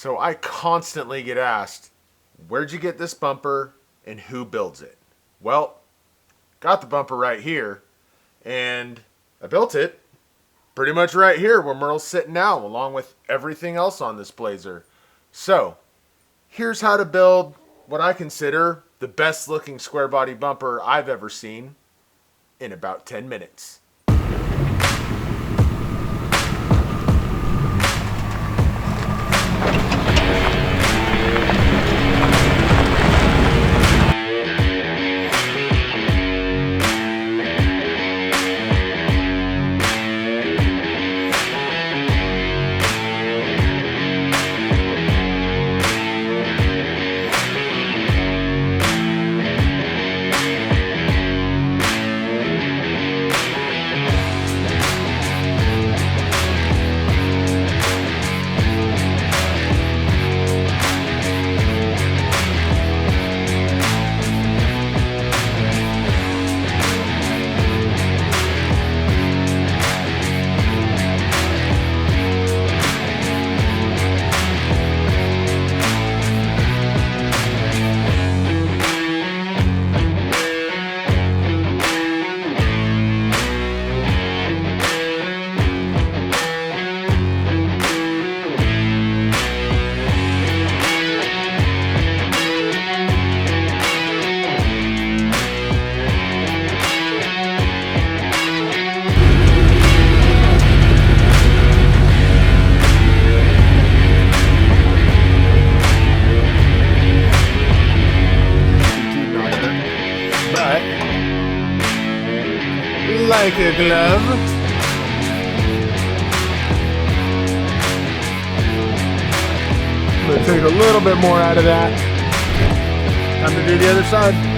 So I constantly get asked, where'd you get this bumper and who builds it? Well, got the bumper right here, and I built it pretty much right here where Merle's sitting now, along with everything else on this Blazer. So, here's how to build what I consider the best looking square body bumper I've ever seen in about 10 minutes. Like a glove. I'm gonna take a little bit more out of that. Time to do the other side.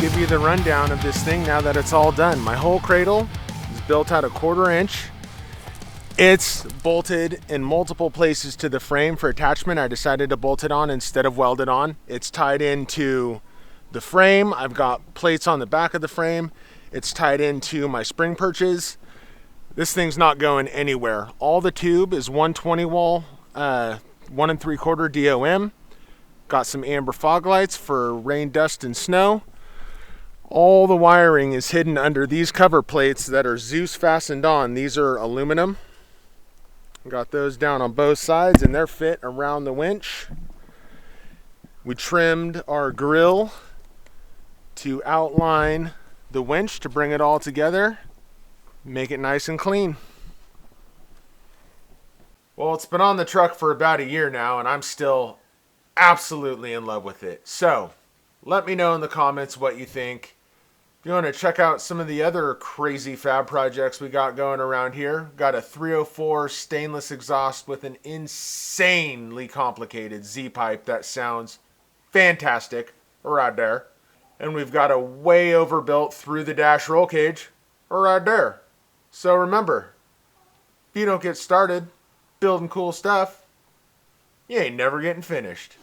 give you the rundown of this thing now that it's all done. My whole cradle is built out a 1/4 inch. It's bolted in multiple places to the frame for attachment. I decided to bolt it on instead of weld it on. It's tied into the frame. I've got plates on the back of the frame. It's tied into my spring perches. This thing's not going anywhere. All the tube is 120 wall, 1 3/4 DOM. Got some amber fog lights for rain, dust, and snow. All the wiring is hidden under these cover plates that are Zeus fastened on. These are aluminum. Got those down on both sides and they're fit around the winch. We trimmed our grill to outline the winch to bring it all together, make it nice and clean. Well, it's been on the truck for about a year now and I'm still absolutely in love with it. So let me know in the comments what you think. If you want to check out some of the other crazy fab projects we got going around here, got a 304 stainless exhaust with an insanely complicated Z-pipe that sounds fantastic right there. And we've got a way overbuilt through the dash roll cage right there. So remember, if you don't get started building cool stuff, you ain't never getting finished.